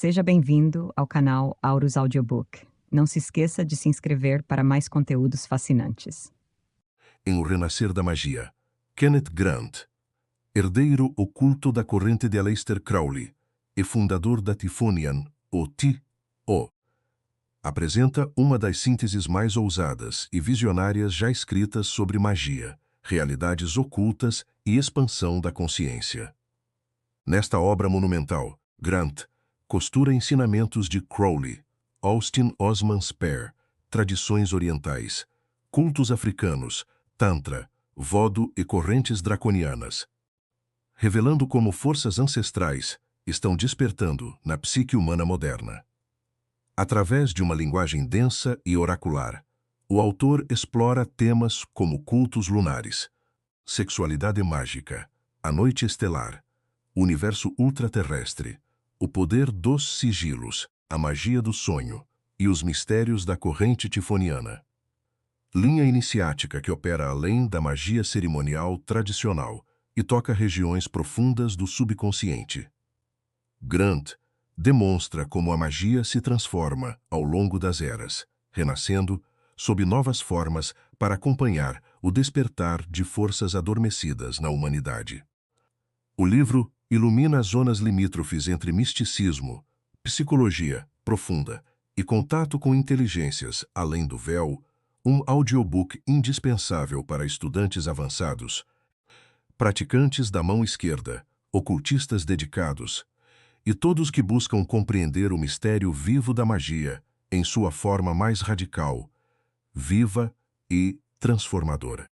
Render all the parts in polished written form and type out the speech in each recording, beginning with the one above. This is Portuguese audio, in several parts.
Seja bem-vindo ao canal Aurus Audiobook. Não se esqueça de se inscrever para mais conteúdos fascinantes. Em O Renascer da Magia, Kenneth Grant, herdeiro oculto da corrente de Aleister Crowley e fundador da Typhonian, ou T.O., apresenta uma das sínteses mais ousadas e visionárias já escritas sobre magia, realidades ocultas e expansão da consciência. Nesta obra monumental, Grant costura ensinamentos de Crowley, Austin Osman Spare, tradições orientais, cultos africanos, tantra, voodoo e correntes draconianas, revelando como forças ancestrais estão despertando na psique humana moderna. Através de uma linguagem densa e oracular, o autor explora temas como cultos lunares, sexualidade mágica, a noite estelar, o universo ultraterrestre, o poder dos sigilos, a magia do sonho e os mistérios da corrente tifoniana. Linha iniciática que opera além da magia cerimonial tradicional e toca regiões profundas do subconsciente. Grant demonstra como a magia se transforma ao longo das eras, renascendo sob novas formas para acompanhar o despertar de forças adormecidas na humanidade. O livro ilumina as zonas limítrofes entre misticismo, psicologia profunda e contato com inteligências além do véu, um audiobook indispensável para estudantes avançados, praticantes da mão esquerda, ocultistas dedicados e todos que buscam compreender o mistério vivo da magia em sua forma mais radical, viva e transformadora.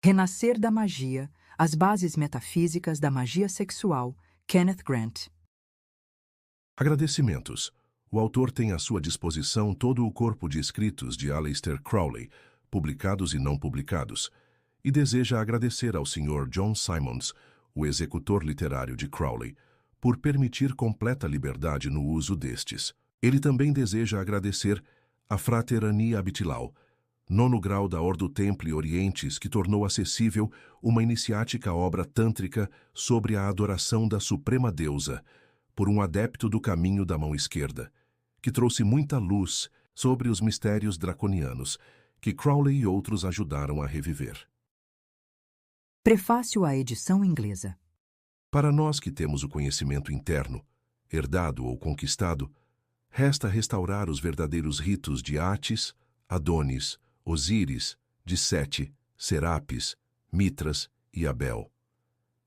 Renascer da Magia, as bases metafísicas da magia sexual, Kenneth Grant. Agradecimentos. O autor tem à sua disposição todo o corpo de escritos de Aleister Crowley, publicados e não publicados, e deseja agradecer ao Sr. John Simons, o executor literário de Crowley, por permitir completa liberdade no uso destes. Ele também deseja agradecer a Frater Ani Abitilau, nono grau da Ordo Templi Orientis, que tornou acessível uma iniciática obra tântrica sobre a adoração da Suprema Deusa, por um adepto do caminho da mão esquerda, que trouxe muita luz sobre os mistérios draconianos, que Crowley e outros ajudaram a reviver. Prefácio à edição inglesa. Para nós que temos o conhecimento interno, herdado ou conquistado, resta restaurar os verdadeiros ritos de Atis, Adonis, Osíris, de Sete, Serapis, Mitras e Abel.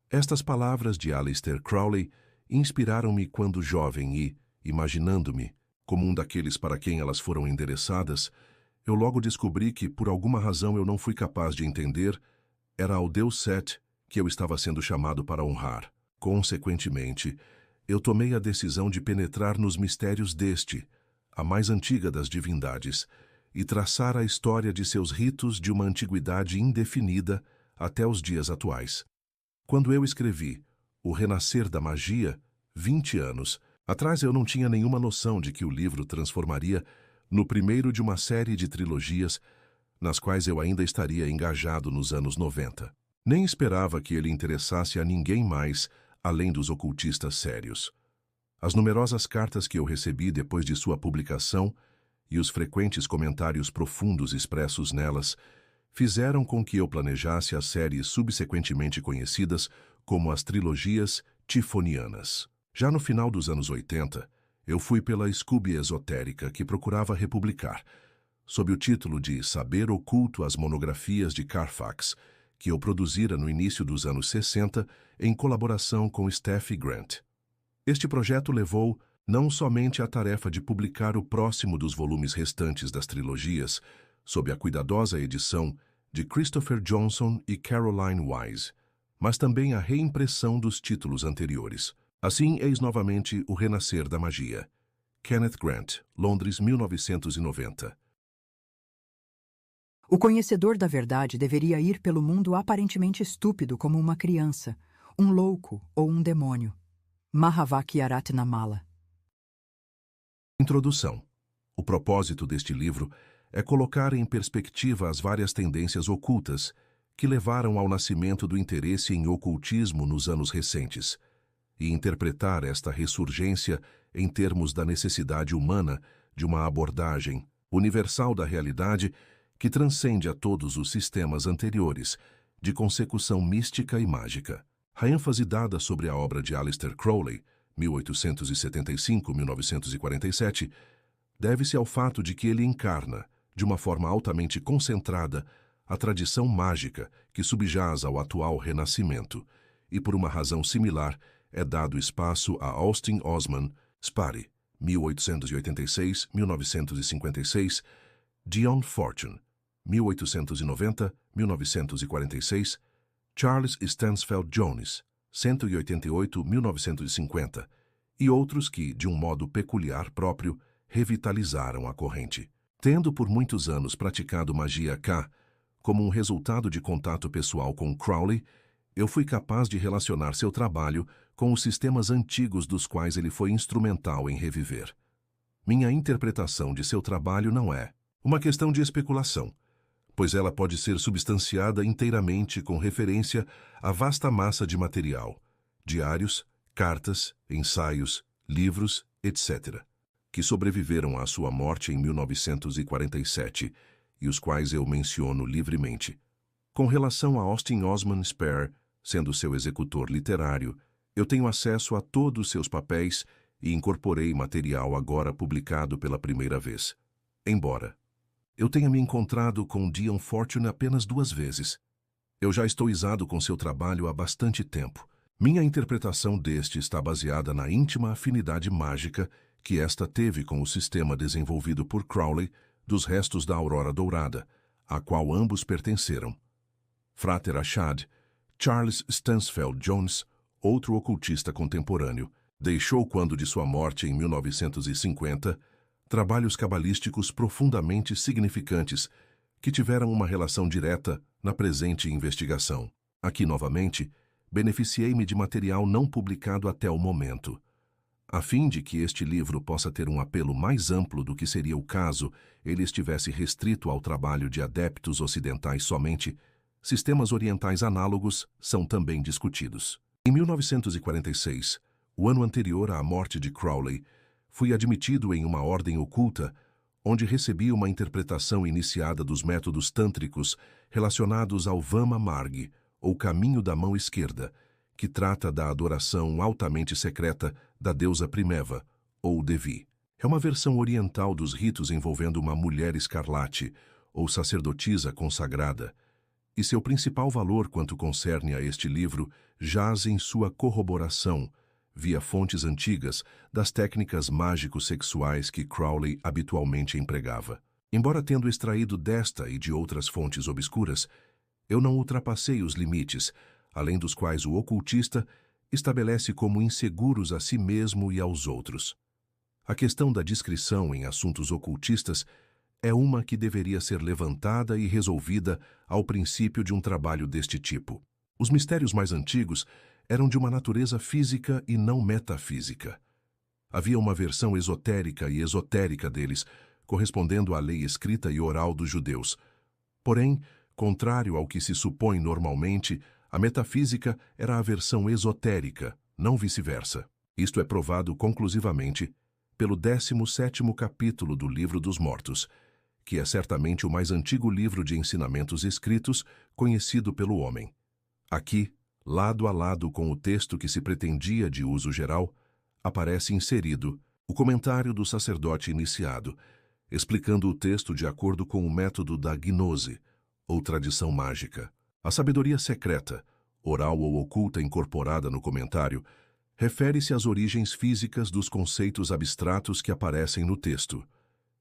Estas palavras de Aleister Crowley inspiraram-me quando jovem e, imaginando-me como um daqueles para quem elas foram endereçadas, eu logo descobri que, por alguma razão eu não fui capaz de entender, era ao Deus Set que eu estava sendo chamado para honrar. Consequentemente, eu tomei a decisão de penetrar nos mistérios deste, a mais antiga das divindades, e traçar a história de seus ritos de uma antiguidade indefinida até os dias atuais. Quando eu escrevi O Renascer da Magia, 20 anos atrás, eu não tinha nenhuma noção de que o livro transformaria no primeiro de uma série de trilogias nas quais eu ainda estaria engajado nos anos 90. Nem esperava que ele interessasse a ninguém mais além dos ocultistas sérios. As numerosas cartas que eu recebi depois de sua publicação e os frequentes comentários profundos expressos nelas fizeram com que eu planejasse as séries subsequentemente conhecidas como as trilogias tifonianas. Já no final dos anos 80, eu fui pela Scooby esotérica que procurava republicar, sob o título de Saber Oculto às Monografias de Carfax, que eu produzira no início dos anos 60 em colaboração com Steffi Grant. Este projeto levou não somente a tarefa de publicar o próximo dos volumes restantes das trilogias, sob a cuidadosa edição de Christopher Johnson e Caroline Wise, mas também a reimpressão dos títulos anteriores. Assim, eis novamente O Renascer da Magia. Kenneth Grant, Londres, 1990. O conhecedor da verdade deveria ir pelo mundo aparentemente estúpido como uma criança, um louco ou um demônio. Mahavakiaratnamala. Introdução. O propósito deste livro é colocar em perspectiva as várias tendências ocultas que levaram ao nascimento do interesse em ocultismo nos anos recentes, e interpretar esta ressurgência em termos da necessidade humana de uma abordagem universal da realidade que transcende a todos os sistemas anteriores de consecução mística e mágica. A ênfase dada sobre a obra de Aleister Crowley, 1875-1947, deve-se ao fato de que ele encarna, de uma forma altamente concentrada, a tradição mágica que subjaz ao atual renascimento, e por uma razão similar é dado espaço a Austin Osman Spry, 1886-1956, Dion Fortune, 1890-1946, Charles Stansfeld Jones, 188-1950, e outros que, de um modo peculiar próprio, revitalizaram a corrente. Tendo por muitos anos praticado magia K, como um resultado de contato pessoal com Crowley, eu fui capaz de relacionar seu trabalho com os sistemas antigos dos quais ele foi instrumental em reviver. Minha interpretação de seu trabalho não é uma questão de especulação, pois ela pode ser substanciada inteiramente com referência à vasta massa de material, diários, cartas, ensaios, livros, etc., que sobreviveram à sua morte em 1947 e os quais eu menciono livremente. Com relação a Austin Osman Spare, sendo seu executor literário, eu tenho acesso a todos seus papéis e incorporei material agora publicado pela primeira vez. Embora eu tenha me encontrado com Dion Fortune apenas 2 vezes, eu já estou isado com seu trabalho há bastante tempo. Minha interpretação deste está baseada na íntima afinidade mágica que esta teve com o sistema desenvolvido por Crowley dos restos da Aurora Dourada, a qual ambos pertenceram. Frater Achad, Charles Stansfeld Jones, outro ocultista contemporâneo, deixou quando de sua morte em 1950 trabalhos cabalísticos profundamente significantes que tiveram uma relação direta na presente investigação. Aqui, novamente, beneficiei-me de material não publicado até o momento. A fim de que este livro possa ter um apelo mais amplo do que seria o caso ele estivesse restrito ao trabalho de adeptos ocidentais somente, sistemas orientais análogos são também discutidos. Em 1946, o ano anterior à morte de Crowley, fui admitido em uma ordem oculta, onde recebi uma interpretação iniciada dos métodos tântricos relacionados ao Vama Marg, ou caminho da mão esquerda, que trata da adoração altamente secreta da deusa Primeva, ou Devi. É uma versão oriental dos ritos envolvendo uma mulher escarlate, ou sacerdotisa consagrada, e seu principal valor quanto concerne a este livro jaz em sua corroboração, via fontes antigas, das técnicas mágico-sexuais que Crowley habitualmente empregava. Embora tendo extraído desta e de outras fontes obscuras, eu não ultrapassei os limites, além dos quais o ocultista estabelece como inseguros a si mesmo e aos outros. A questão da discrição em assuntos ocultistas é uma que deveria ser levantada e resolvida ao princípio de um trabalho deste tipo. Os mistérios mais antigos eram de uma natureza física e não metafísica. Havia uma versão esotérica e esotérica deles, correspondendo à lei escrita e oral dos judeus. Porém, contrário ao que se supõe normalmente, a metafísica era a versão esotérica, não vice-versa. Isto é provado conclusivamente pelo 17º capítulo do Livro dos Mortos, que é certamente o mais antigo livro de ensinamentos escritos conhecido pelo homem. Aqui, lado a lado com o texto que se pretendia de uso geral, aparece inserido o comentário do sacerdote iniciado, explicando o texto de acordo com o método da gnose, ou tradição mágica. A sabedoria secreta, oral ou oculta incorporada no comentário, refere-se às origens físicas dos conceitos abstratos que aparecem no texto.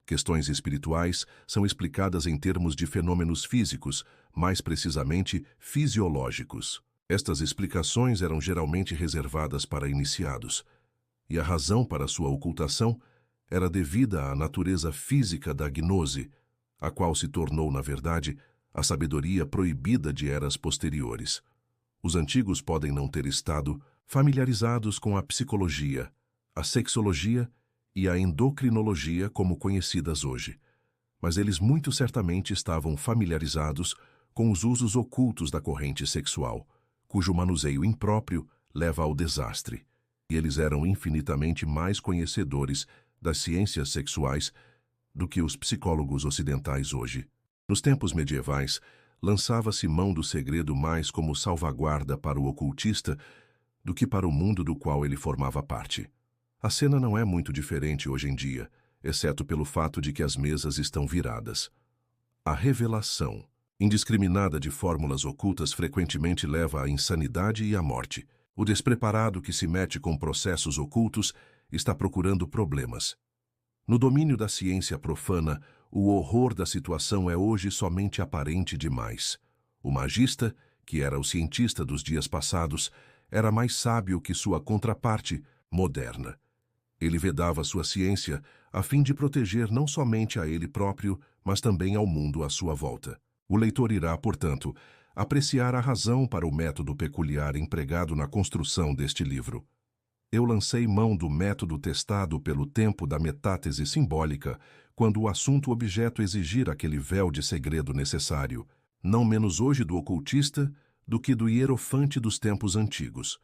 Questões espirituais são explicadas em termos de fenômenos físicos, mais precisamente fisiológicos. Estas explicações eram geralmente reservadas para iniciados, e a razão para sua ocultação era devida à natureza física da gnose, a qual se tornou, na verdade, a sabedoria proibida de eras posteriores. Os antigos podem não ter estado familiarizados com a psicologia, a sexologia e a endocrinologia como conhecidas hoje, mas eles muito certamente estavam familiarizados com os usos ocultos da corrente sexual, cujo manuseio impróprio leva ao desastre. E eles eram infinitamente mais conhecedores das ciências sexuais do que os psicólogos ocidentais hoje. Nos tempos medievais, lançava-se mão do segredo mais como salvaguarda para o ocultista do que para o mundo do qual ele formava parte. A cena não é muito diferente hoje em dia, exceto pelo fato de que as mesas estão viradas. A revelação indiscriminada de fórmulas ocultas frequentemente leva à insanidade e à morte. O despreparado que se mete com processos ocultos está procurando problemas. No domínio da ciência profana, o horror da situação é hoje somente aparente demais. O magista, que era o cientista dos dias passados, era mais sábio que sua contraparte moderna. Ele vedava sua ciência a fim de proteger não somente a ele próprio, mas também ao mundo à sua volta. O leitor irá, portanto, apreciar a razão para o método peculiar empregado na construção deste livro. Eu lancei mão do método testado pelo tempo da metátese simbólica, quando o assunto objeto exigir aquele véu de segredo necessário, não menos hoje do ocultista do que do hierofante dos tempos antigos.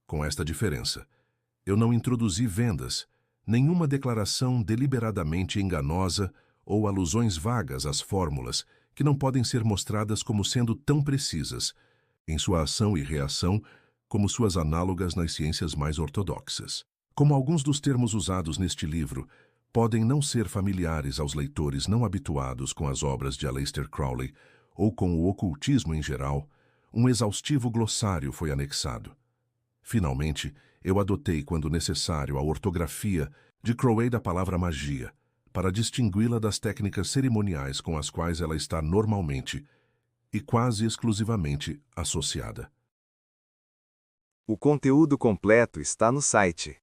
Com esta diferença, eu não introduzi vendas, nenhuma declaração deliberadamente enganosa ou alusões vagas às fórmulas que não podem ser mostradas como sendo tão precisas, em sua ação e reação, como suas análogas nas ciências mais ortodoxas. Como alguns dos termos usados neste livro podem não ser familiares aos leitores não habituados com as obras de Aleister Crowley ou com o ocultismo em geral, um exaustivo glossário foi anexado. Finalmente, eu adotei, quando necessário, a ortografia de Crowley da palavra magia, para distingui-la das técnicas cerimoniais com as quais ela está normalmente e quase exclusivamente associada. O conteúdo completo está no site